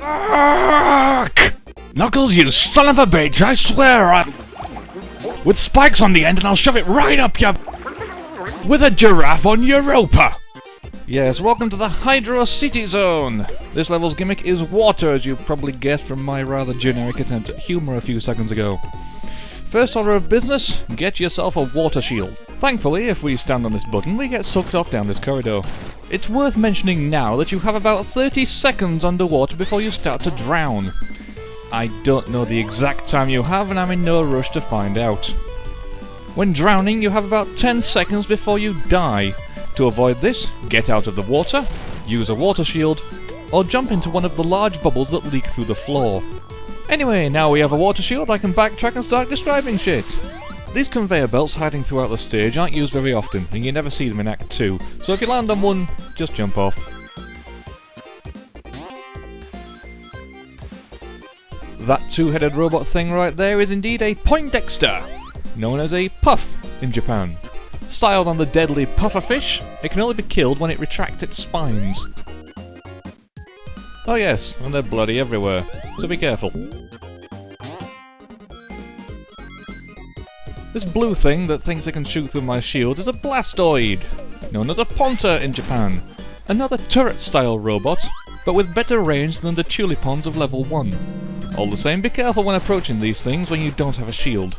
Fuck! Knuckles, you son of a bitch, I swear with spikes on the end and I'll shove it right up your... with a giraffe on Europa! Yes, welcome to the Hydrocity Zone! This level's gimmick is water, as you've probably guessed from my rather generic attempt at humour a few seconds ago. First order of business, get yourself a water shield. Thankfully, if we stand on this button, we get sucked off down this corridor. It's worth mentioning now that you have about 30 seconds underwater before you start to drown. I don't know the exact time you have, and I'm in no rush to find out. When drowning, you have about 10 seconds before you die. To avoid this, get out of the water, use a water shield, or jump into one of the large bubbles that leak through the floor. Anyway, now we have a water shield, I can backtrack and start describing shit. These conveyor belts hiding throughout the stage aren't used very often, and you never see them in Act 2, so if you land on one, just jump off. That two-headed robot thing right there is indeed a Poindexter, known as a puff in Japan. Styled on the deadly pufferfish, it can only be killed when it retracts its spines. Oh yes, and they're bloody everywhere, so be careful. This blue thing that thinks it can shoot through my shield is a Blastoid, known as a Ponta in Japan. Another turret-style robot, but with better range than the Tulipons of level 1. All the same, be careful when approaching these things when you don't have a shield.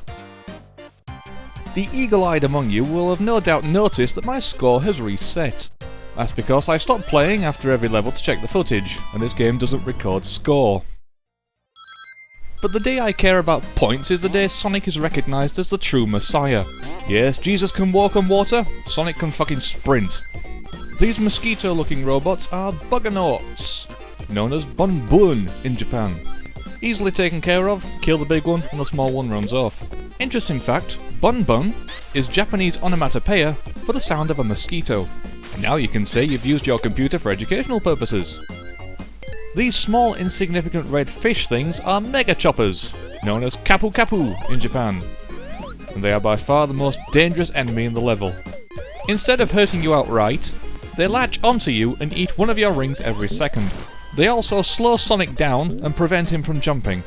The eagle-eyed among you will have no doubt noticed that my score has reset. That's because I stopped playing after every level to check the footage, and this game doesn't record score. But the day I care about points is the day Sonic is recognised as the true messiah. Yes, Jesus can walk on water, Sonic can fucking sprint. These mosquito-looking robots are Buggernauts, known as Bunbun in Japan. Easily taken care of, kill the big one and the small one runs off. Interesting fact, Bunbun is Japanese onomatopoeia for the sound of a mosquito. Now you can say you've used your computer for educational purposes. These small insignificant red fish things are mega choppers, known as Kapu Kapu in Japan. And they are by far the most dangerous enemy in the level. Instead of hurting you outright, they latch onto you and eat one of your rings every second. They also slow Sonic down and prevent him from jumping.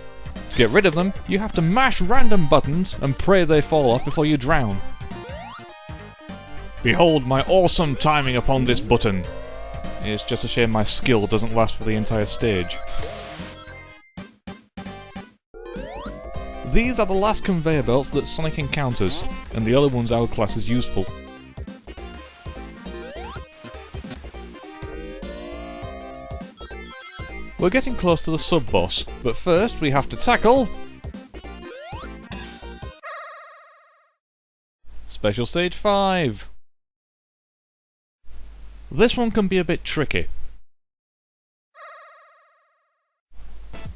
To get rid of them, you have to mash random buttons and pray they fall off before you drown. Behold my awesome timing upon this button. It's just a shame my skill doesn't last for the entire stage. These are the last conveyor belts that Sonic encounters, and the other ones our class is useful. We're getting close to the sub-boss, but first we have to tackle... Special Stage 5! This one can be a bit tricky.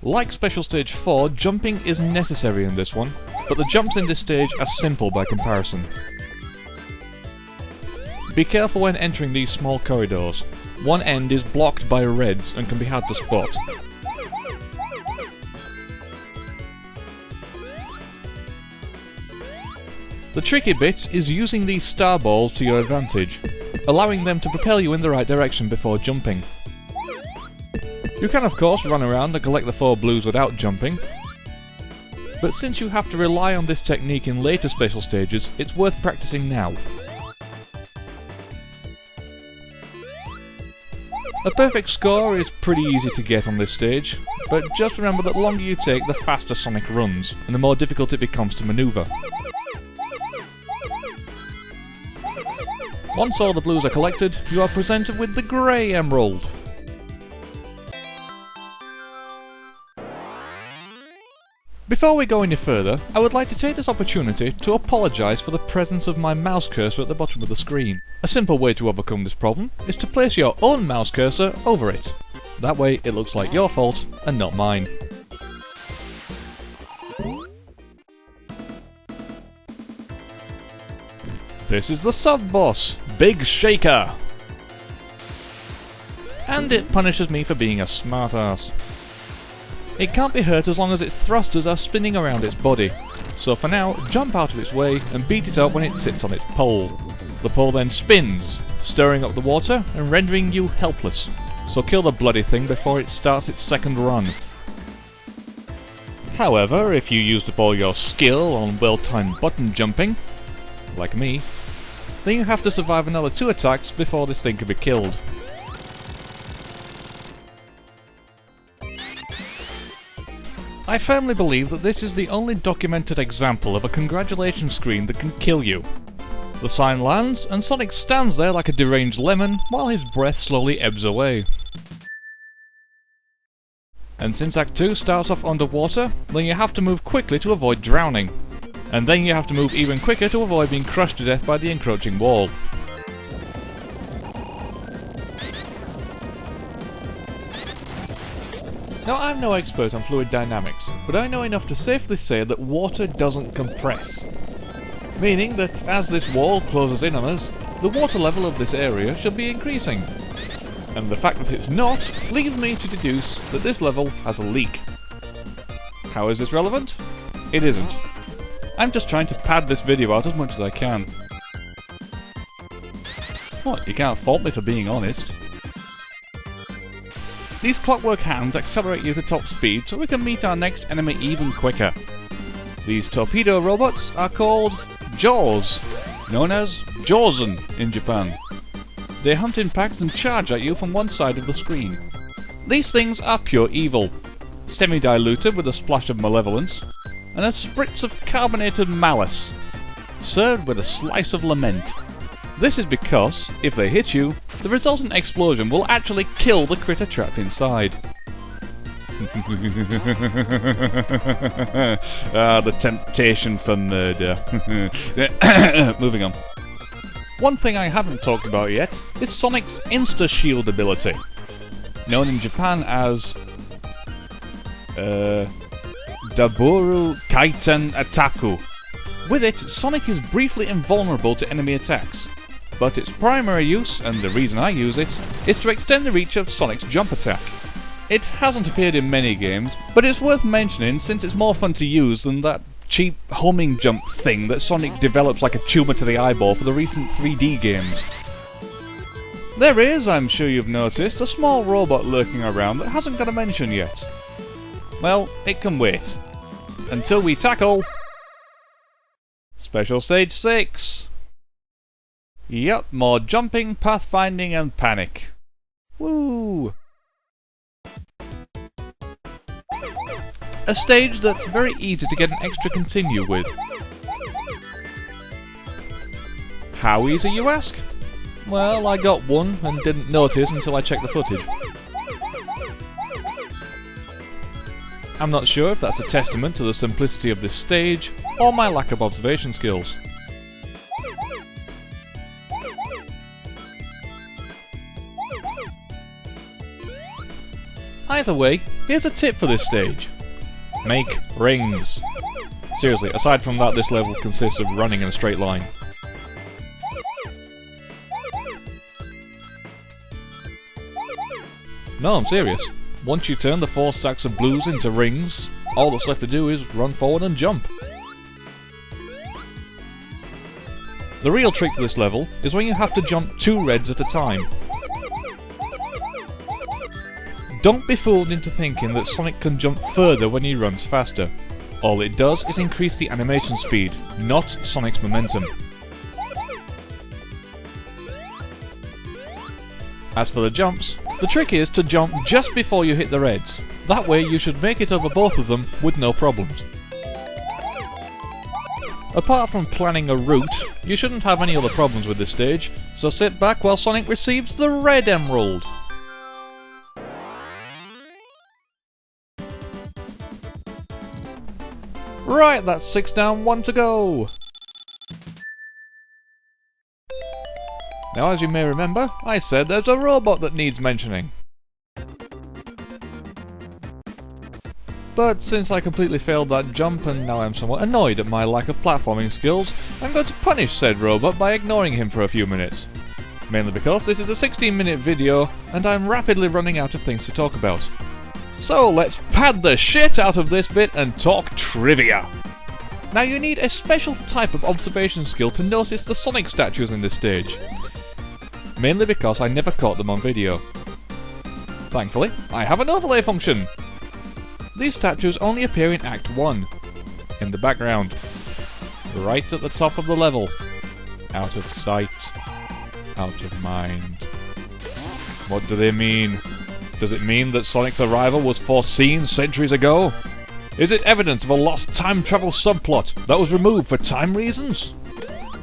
Like Special Stage 4, jumping is necessary in this one, but the jumps in this stage are simple by comparison. Be careful when entering these small corridors. One end is blocked by reds and can be hard to spot. The tricky bit is using these star balls to your advantage, allowing them to propel you in the right direction before jumping. You can of course run around and collect the 4 blues without jumping, but since you have to rely on this technique in later special stages, it's worth practicing now. A perfect score is pretty easy to get on this stage, but just remember that the longer you take, the faster Sonic runs, and the more difficult it becomes to manoeuvre. Once all the blues are collected, you are presented with the Grey Emerald. Before we go any further, I would like to take this opportunity to apologise for the presence of my mouse cursor at the bottom of the screen. A simple way to overcome this problem is to place your own mouse cursor over it. That way it looks like your fault and not mine. This is the sub-boss, Big Shaker! And it punishes me for being a smartass. It can't be hurt as long as its thrusters are spinning around its body, so for now, jump out of its way and beat it up when it sits on its pole. The pole then spins, stirring up the water and rendering you helpless, so kill the bloody thing before it starts its second run. However, if you used up all your skill on well-timed button jumping, like me, then you have to survive another 2 attacks before this thing can be killed. I firmly believe that this is the only documented example of a congratulations screen that can kill you. The sign lands, and Sonic stands there like a deranged lemon while his breath slowly ebbs away. And since Act 2 starts off underwater, then you have to move quickly to avoid drowning. And then you have to move even quicker to avoid being crushed to death by the encroaching wall. Now, I'm no expert on fluid dynamics, but I know enough to safely say that water doesn't compress. Meaning that as this wall closes in on us, the water level of this area should be increasing. And the fact that it's not leads me to deduce that this level has a leak. How is this relevant? It isn't. I'm just trying to pad this video out as much as I can. What, you can't fault me for being honest. These clockwork hands accelerate you to top speed so we can meet our next enemy even quicker. These torpedo robots are called Jaws, known as Jawsen in Japan. They hunt in packs and charge at you from one side of the screen. These things are pure evil, semi-diluted with a splash of malevolence, and a spritz of carbonated malice, served with a slice of lament. This is because, if they hit you, the resultant explosion will actually kill the critter trapped inside. The temptation for murder. Moving on. One thing I haven't talked about yet is Sonic's Insta-Shield ability, known in Japan as Daboru Kaiten Attaku. With it, Sonic is briefly invulnerable to enemy attacks, but its primary use, and the reason I use it, is to extend the reach of Sonic's jump attack. It hasn't appeared in many games, but it's worth mentioning since it's more fun to use than that cheap homing jump thing that Sonic develops like a tumour to the eyeball for the recent 3D games. There is, I'm sure you've noticed, a small robot lurking around that hasn't got a mention yet. Well, it can wait. Until we tackle Special Stage 6! Yup, more jumping, pathfinding and panic. Woo! A stage that's very easy to get an extra continue with. How easy, you ask? Well, I got one and didn't notice until I checked the footage. I'm not sure if that's a testament to the simplicity of this stage, or my lack of observation skills. Either way, here's a tip for this stage. Make rings. Seriously, aside from that, this level consists of running in a straight line. No, I'm serious. Once you turn the 4 stacks of blues into rings, all that's left to do is run forward and jump. The real trick to this level is when you have to jump 2 reds at a time. Don't be fooled into thinking that Sonic can jump further when he runs faster. All it does is increase the animation speed, not Sonic's momentum. As for the jumps, the trick is to jump just before you hit the reds. That way you should make it over both of them with no problems. Apart from planning a route, you shouldn't have any other problems with this stage, so sit back while Sonic receives the red emerald. Right, that's 6 down, 1 to go! Now, as you may remember, I said there's a robot that needs mentioning. But since I completely failed that jump and now I'm somewhat annoyed at my lack of platforming skills, I'm going to punish said robot by ignoring him for a few minutes. Mainly because this is a 16-minute video and I'm rapidly running out of things to talk about. So let's pad the shit out of this bit and talk trivia! Now you need a special type of observation skill to notice the Sonic statues in this stage. Mainly because I never caught them on video. Thankfully, I have an overlay function. These statues only appear in Act 1, in the background, right at the top of the level. Out of sight, out of mind. What do they mean? Does it mean that Sonic's arrival was foreseen centuries ago? Is it evidence of a lost time travel subplot that was removed for time reasons?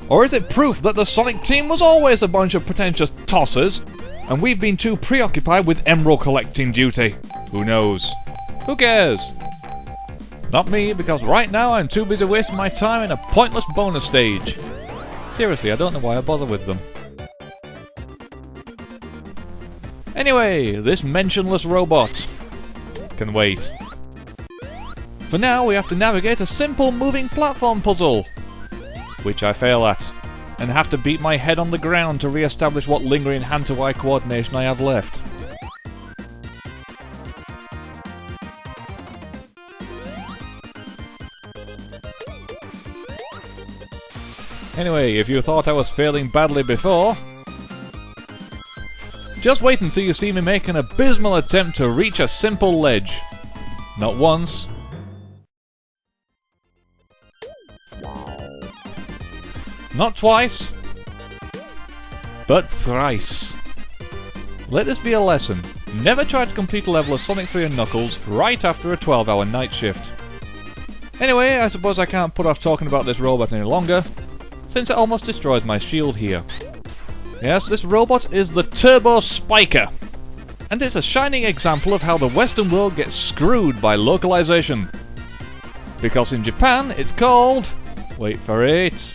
Or is it proof that the Sonic team was always a bunch of pretentious tossers, and we've been too preoccupied with emerald collecting duty? Who knows? Who cares? Not me, because right now I'm too busy wasting my time in a pointless bonus stage. Seriously, I don't know why I bother with them. Anyway, this mentionless robot can wait. For now, we have to navigate a simple moving platform puzzle, which I fail at, and have to beat my head on the ground to re-establish what lingering hand-to-eye coordination I have left. Anyway, if you thought I was failing badly before, just wait until you see me make an abysmal attempt to reach a simple ledge. Not once, not twice, but thrice. Let this be a lesson. Never try to complete a level of Sonic 3 and Knuckles right after a 12-hour night shift. Anyway, I suppose I can't put off talking about this robot any longer, since it almost destroys my shield here. Yes, this robot is the Turbo Spiker, and it's a shining example of how the Western world gets screwed by localization. Because in Japan, it's called... wait for it...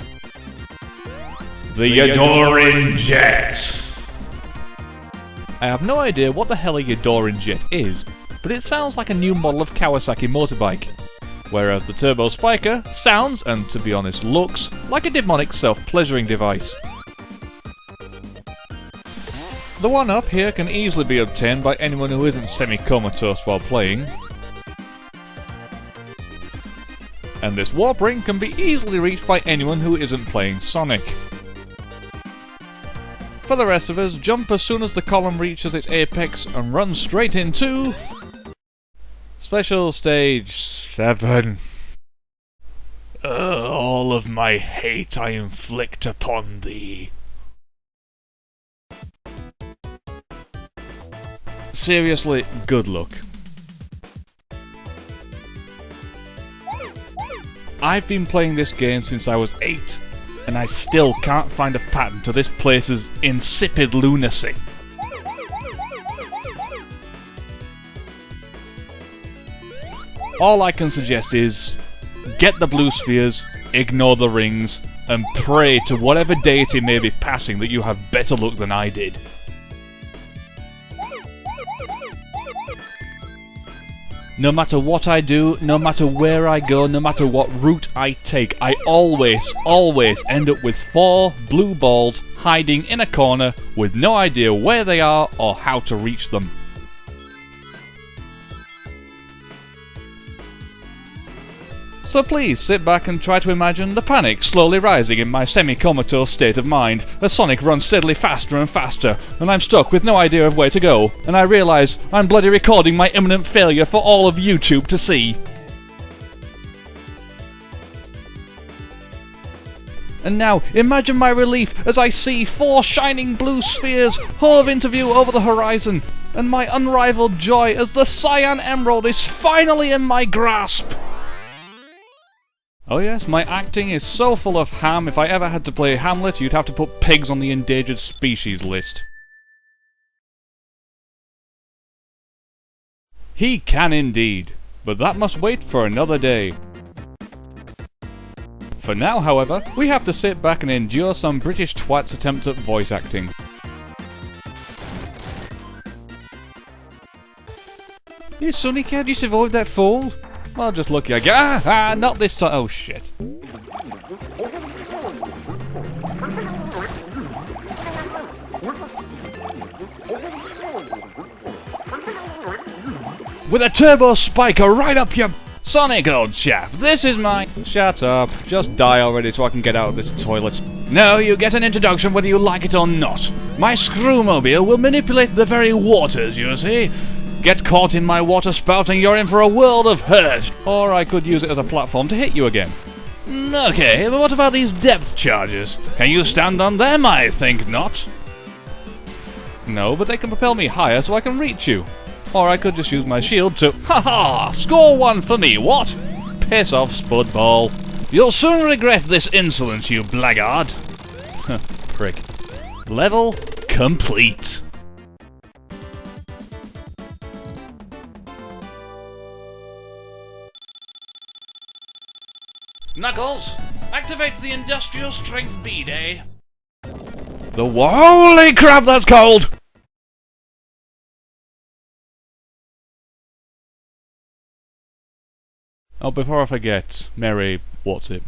the Yodorin Jet! I have no idea what the hell a Yodorin Jet is, but it sounds like a new model of Kawasaki motorbike. Whereas the Turbo Spiker sounds, and to be honest looks, like a demonic self-pleasuring device. The one-up here can easily be obtained by anyone who isn't semi-comatose while playing. And this warp ring can be easily reached by anyone who isn't playing Sonic. For the rest of us, jump as soon as the column reaches its apex and run straight into... Special Stage 7. All of my hate I inflict upon thee. Seriously, good luck. I've been playing this game since I was 8, and I still can't find a pattern to this place's insipid lunacy. All I can suggest is, get the blue spheres, ignore the rings, and pray to whatever deity may be passing that you have better luck than I did. No matter what I do, no matter where I go, no matter what route I take, I always end up with 4 blue balls hiding in a corner with no idea where they are or how to reach them. So please sit back and try to imagine the panic slowly rising in my semi-comatose state of mind as Sonic runs steadily faster and faster, and I'm stuck with no idea of where to go, and I realise I'm bloody recording my imminent failure for all of YouTube to see. And now, imagine my relief as I see 4 shining blue spheres hove into view over the horizon, and my unrivaled joy as the Cyan Emerald is finally in my grasp! Oh yes, my acting is so full of ham, if I ever had to play Hamlet, you'd have to put pigs on the endangered species list. He can indeed, but that must wait for another day. For now, however, we have to sit back and endure some British twat's attempt at voice acting. Hey Sonny, can't you survive that fall? Well, just lucky I get. Not this time. Oh shit. With a turbo spiker right up your Sonic, old chap. This is my. Shut up. Just die already so I can get out of this toilet. No, you get an introduction whether you like it or not. My screwmobile will manipulate the very waters, you see. Get caught in my water spout and you're in for a world of hurt. Or I could use it as a platform to hit you again. Okay, but what about these depth charges? Can you stand on them? I think not. No, but they can propel me higher so I can reach you. Or I could just use my shield to... Ha! Score one for me, what? Piss off, Spudball. You'll soon regret this insolence, you blackguard. Prick. Level complete. Knuckles, activate the industrial strength B-Day. Holy crap, that's cold! Oh, before I forget, Mary, what's it?